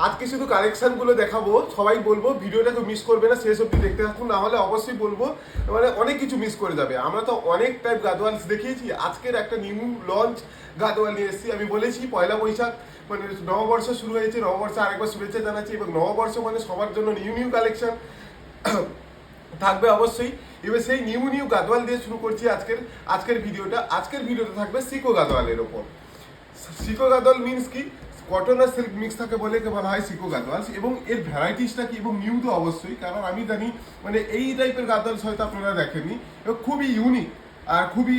আজকে শুধু কালেকশনগুলো দেখাবো, সবাই বলবো ভিডিওটাকে মিস করবে না, শেষ অবধি দেখতে থাকুন, না হলে অবশ্যই বলবো মানে অনেক কিছু মিস করে যাবে। আমরা তো অনেক টাইপ গাদোয়ালস দেখিয়েছি, আজকের একটা নিউ লঞ্চ গাদোয়াল নিয়ে এসেছি। আমি বলেছি পয়লা বৈশাখ মানে নববর্ষ শুরু হয়েছে, নববর্ষে আরেকবার শুভেচ্ছা জানাচ্ছি এবং নববর্ষ মানে সবার জন্য নিউ নিউ কালেকশন থাকবে অবশ্যই। এবার সেই নিউ নিউ গাদোয়াল দিয়ে শুরু করছি আজকের ভিডিওটা। আজকের ভিডিওটা থাকবে সিকো গাদোয়ালের ওপর। সিকো গাদোয়াল মিন্স কি, কটন আর সিল্ক মিক্স থাকে বলে বলা হয় সিকো গাদোয়ালস। এবং এর ভ্যারাইটিসটা কি, এবং নিউ তো অবশ্যই, কারণ আমি জানি মানে এই টাইপের গাদোয়ালস হয়তো আপনারা দেখেননি, এবং খুবই ইউনিক আর খুবই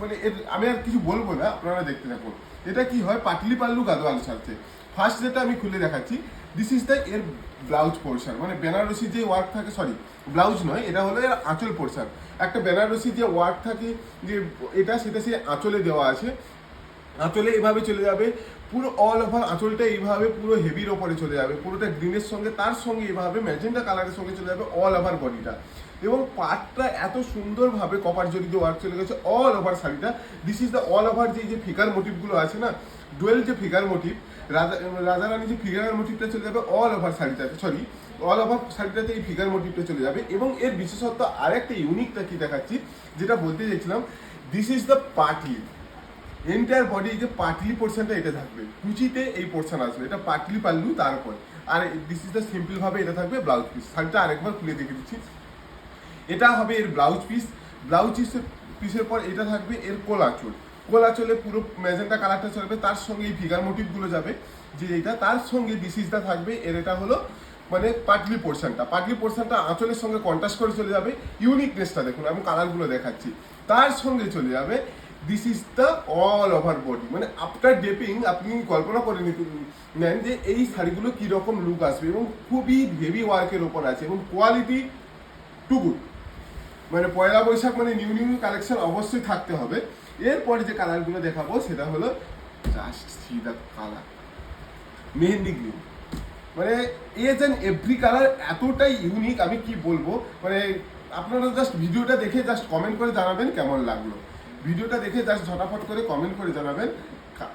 মানে এর আমি আর কিছু বলবো না, আপনারা দেখতে থাকুন। এটা কি হয়, পাটলি পাল্লু গাদোয়ালস আছে। ফার্স্ট যেটা আমি খুলে দেখাচ্ছি, দিস ইজ দ্য এর ব্লাউজ পোর্শন, মানে বেনারসি যে ওয়ার্ক থাকে, সরি ব্লাউজ নয়, এটা হলো এর আঁচল পোর্শন। একটা বেনারসি যে ওয়ার্ক থাকে যে এটা, সেটা সেই আঁচলে দেওয়া আছে। আঁচলে এভাবে চলে যাবে পুরো অল ওভার, আঁচলটা এইভাবে পুরো হেভির ওপরে চলে যাবে, পুরোটা গ্রিনের সঙ্গে, তার সঙ্গে এইভাবে ম্যাজেন্টা কালারের সঙ্গে চলে যাবে অল ওভার বডিটা। এবং পাটটা এত সুন্দরভাবে কপার জড়ি দিয়ে ওয়ার্ক চলে গেছে অল ওভার শাড়িটা। This is the all over যে ফিগার মোটিভগুলো আছে না, ডুয়েল যে ফিগার মোটিভ, রাজা রানী যে ফিগার মোটিভটা চলে যাবে অল ওভার শাড়িটাতে, সরি অল ওভার শাড়িটাতে এই ফিগার মোটিভটা চলে যাবে। এবং এর বিশেষত্ব আরেকটা ইউনিকটা কি দেখাচ্ছি, যেটা বলতে চাইছিলাম, this is the Patli entire body, যে পাটলি পোর্শনটা এটা থাকবে, কুচিতে এই পোর্শন আসবে, এটা পাটলি পাল্লু তার উপর। আর দিস ইজ দ্য সিম্পল ভাবে এটা থাকবে ব্লাউজ পিস। শাড়িটা আরেকবার খুলে দেখে দিচ্ছি, এটা হবে এর ব্লাউজ পিস। ব্লাউজ পিসের পর এটা থাকবে এর কোলাচল। কোলাচলে পুরো ম্যাজেন্টা কালারটা চলবে, তার সঙ্গে এই ফিগার মোটিভগুলো যাবে যে এটা, তার সঙ্গে দিস ইজ দ্য থাকবে এর, এটা হলো মানে পাটলি পোর্শনটা আঁচলের সঙ্গে কন্ট্রাস্ট করে চলে যাবে। ইউনিকনেসটা দেখুন, আমি কালারগুলো দেখাচ্ছি। তার সঙ্গে চলে যাবে this is the all over body, মানে আফটার ডেপিং আপনি কল্পনা করে নেন যে এই শাড়িগুলো কীরকম লুক আসবে, এবং খুবই হেভি ওয়ার্কের ওপর আছে এবং কোয়ালিটি টু গুড। মানে পয়লা বৈশাখ মানে নিউ নিউ কালেকশন অবশ্যই থাকতে হবে। এরপরে যে কালারগুলো দেখাবো সেটা হলো just see the colour, mehendi green. মানে এজ অ্যান্ড এভরি কালার এতটাই ইউনিক, আমি কি বলবো। মানে আপনারা জাস্ট ভিডিওটা দেখে জাস্ট কমেন্ট করে জানাবেন কেমন লাগলো। ভিডিওটা দেখে জাস্ট ঝটাফট করে কমেন্ট করে জানাবেন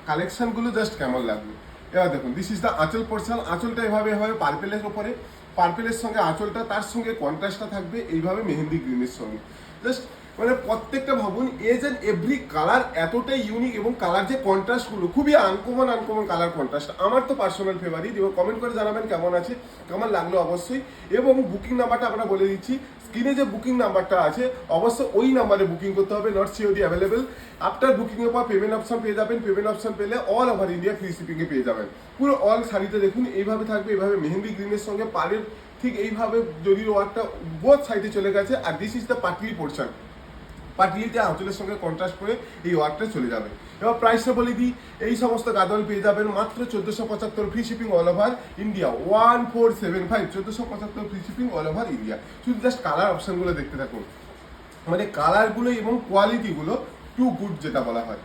কালেকশনগুলো জাস্ট কেমন লাগলো। এবার দেখুন, দিস ইজ দ্য আঁচল পোর্শন। আঁচলটা এভাবে হবে পার্পেলের ওপরে, পার্পেলের সঙ্গে আঁচলটা, তার সঙ্গে কন্ট্রাস্টটা থাকবে এইভাবে মেহেন্দি গ্রিনের সঙ্গে। জাস্ট মানে প্রত্যেকটা ভাবুন, এজ অ্যান্ড এভরি কালার এতটাই ইউনিক, এবং কালার যে কন্ট্রাস্টগুলো খুবই আনকমন কালার কন্ট্রাস্ট। আমার তো পার্সোনাল ফেভারিট, এবং কমেন্ট করে জানাবেন কেমন আছে, কেমন লাগলো অবশ্যই। এবং বুকিং নাম্বারটা আমরা বলে দিচ্ছি, স্ক্রিনে যে বুকিং নাম্বারটা আছে অবশ্যই ওই নাম্বারে বুকিং করতে হবে, নট সিওডি অ্যাভেলেবেল। আফটার বুকিংয়ের পর পেমেন্ট অপশন পেয়ে যাবেন, পেমেন্ট অপশন পেলে অল ওভার ইন্ডিয়া ফ্রি শিপিংয়ে পেয়ে যাবেন। পুরো অল শাড়িতে দেখুন এইভাবে থাকবে, এইভাবে মেহেন্দি গ্রিনের সঙ্গে পাড়ের ঠিক এইভাবে জরির ওয়ার্কটা বোথ সাইডে চলে গেছে। আর this is the patli portion, পাটলিতে আঁচলের সঙ্গে কন্ট্রাস্ট করে এই ওয়ার্কটা চলে যাবে। এবার প্রাইসটা বলে দিই, এই সমস্ত গাদল পেয়ে যাবেন মাত্র 1475, free shipping all over India. 1475, 1475 free shipping all over India. শুধু জাস্ট কালার অপশনগুলো দেখতে থাকুন, মানে কালারগুলো এবং কোয়ালিটিগুলো টু গুড যেটা বলা হয়।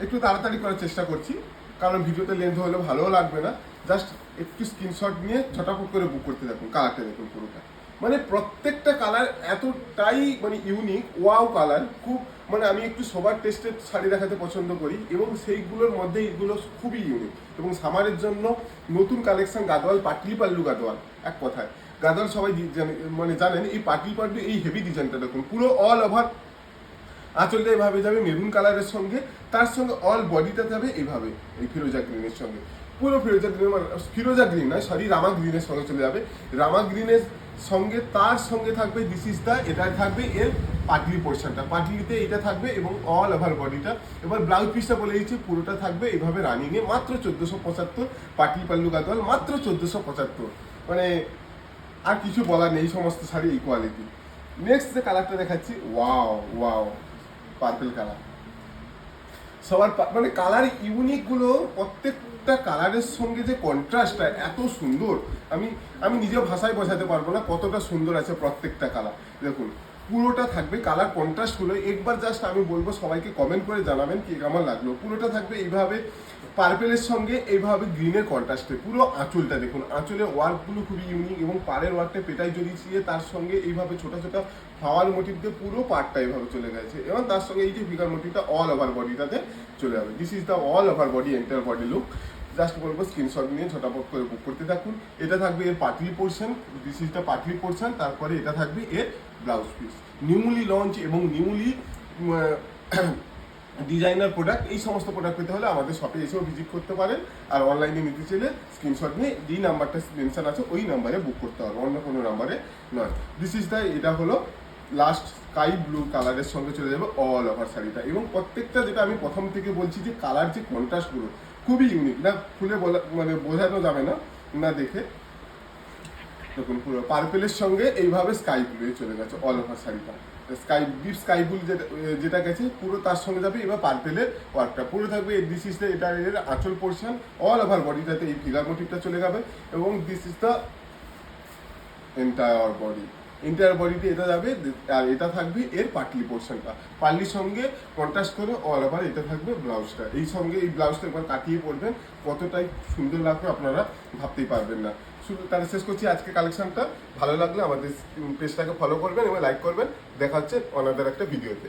একটু তাড়াতাড়ি করার চেষ্টা করছি, কারণ ভিডিওতে লেন্থ হলে ভালোও লাগবে না। জাস্ট একটু স্ক্রিনশট নিয়ে ছটাফট করে বুক করতে থাকুন। কালারটা দেখুন পুরোটা, মানে প্রত্যেকটা কালার এতটাই মানে ইউনিক, ওয়াও কালার। খুব মানে আমি একটু সবার টেস্টের শাড়ি দেখাতে পছন্দ করি, এবং সেইগুলোর মধ্যে এগুলো খুবই ইউনিক। এবং সামারের জন্য নতুন কালেকশন গাদোয়াল, পাটলি পাল্লু গাদোয়াল। এক কথায় গাদোয়াল সবাই মানে জানেন, এই পাটলি পাল্লু এই হেভি ডিজাইনটা দেখুন, পুরো অল ওভার আঁচলটা এভাবে যাবে মেরুন কালারের সঙ্গে, তার সঙ্গে অল বডিটা যাবে এইভাবে এই ফিরোজা গ্রিনের সঙ্গে। পুরো ফিরোজা গ্রিন নয়, সরি রামা গ্রিনের সঙ্গে চলে যাবে। রামা গ্রিনের সঙ্গে তার সঙ্গে থাকবে দিস ইজ দ্য, এটা থাকবে এর পাটলি পোর্শনটা, পাটলিতে এটা থাকবে এবং অল ওভার বডিটা। এবার ব্লাউজ পিসটা বলে দিচ্ছি, পুরোটা থাকবে এইভাবে রানিংয়ে, মাত্র 1475। পাটলি পাল্লু গাদোয়াল মাত্র 1475। মানে আর কিছু বলার নেই, সমস্ত শাড়ি এই কোয়ালিটি। নেক্সট যে কালারটা দেখাচ্ছি, ওয়াও ওয়াও, পার্পল কালার। সবার মানে কালার ইউনিক গুলো, প্রত্যেকটা কালারের সঙ্গে যে কন্ট্রাস্টটা এত সুন্দর, আমি নিজেও ভাষায় বোঝাতে পারবো না কতটা সুন্দর আছে প্রত্যেকটা কালার। দেখুন পুরোটা থাকবে কালার কন্ট্রাস্টগুলো, একবার জাস্ট আমি বলবো সবাইকে কমেন্ট করে জানাবেন কি কেমন লাগলো। পুরোটা থাকবে এইভাবে পার্পেলের সঙ্গে এইভাবে গ্রিনের কন্ট্রাস্টে। পুরো আঁচলটা দেখুন, আঁচলের ওয়ার্কগুলো খুবই ইউনিক, এবং পাড়ের ওয়ার্কটা পেটাই জড়িয়ে তার সঙ্গে এইভাবে ছোট ছোট ফ্লাওয়ার মোটিভ দিয়ে পুরো পার্টটা এইভাবে চলে গেছে, এবং তার সঙ্গে এই যে ফিগার মোটিভটা অল ওভার বডিটাতে চলে যাবে। This is the all over body, entire body look. Just বলবো স্ক্রিনশট নিয়ে ঝটাপট করে বুক করতে থাকুন। এটা থাকবে এর Patli portion, this is the patli portion, তারপরে এটা থাকবে এর ব্লাউজ পিস। নিউলি লঞ্চ এবং নিউলি ডিজাইনার প্রোডাক্ট, এই সমস্ত প্রোডাক্ট পেতে হলে আমাদের শপে এসেও ভিজিট করতে পারেন। আর অনলাইনে নিতে চাইলে স্ক্রিনশট নিয়ে যেই নাম্বারটা মেনশন আছে ওই নাম্বারে বুক করতে হবে, অন্য কোনো নাম্বারে নয়। দিস ইজ দ্য, এটা হলো লাস্ট স্কাই ব্লু কালারের সঙ্গে চলে যাবে অল ওভার শাড়িটা। এবং প্রত্যেকটা, যেটা আমি প্রথম থেকে বলছি যে কালার যে কন্ট্রাস্টগুলো খুবই ইউনিক, না খুলে বলা মানে বোঝানো যাবে না না দেখে। দেখুন পুরো পার্পেলের সঙ্গে এইভাবে স্কাই ব্লু চলে গেছে অল ওভার শাড়িটা। স্কাই ডিপ স্কাই ব্লু যেটা গেছে পুরো তার সঙ্গে যাবে এবার পার্পেলের ওয়ার্কটা পুরো থাকবে। দিস ইজ দ্য, এটা এর আঁচল পোর্শন, অল ওভার বডিটাতে এই ফিগার মোটিভটা চলে যাবে। এবং this is the entire body, entire বডিতে এটা যাবে। আর এটা থাকবে এর পাটলি পোর্শনটা, পার্লির সঙ্গে কন্ট্রাস্ট করে অল ওভার এটা থাকবে ব্লাউজটা। এই সঙ্গে এই ব্লাউজটা একবার কাটিয়ে পড়বেন, কতটাই সুন্দর লাগবে আপনারা ভাবতেই পারবেন না। শুধু তাহলে শেষ করছি আজকে কালেকশনটা। ভালো লাগলে আমাদের পেজটাকে ফলো করবেন এবং লাইক করবেন। দেখা হচ্ছে অনাদার একটা ভিডিওতে।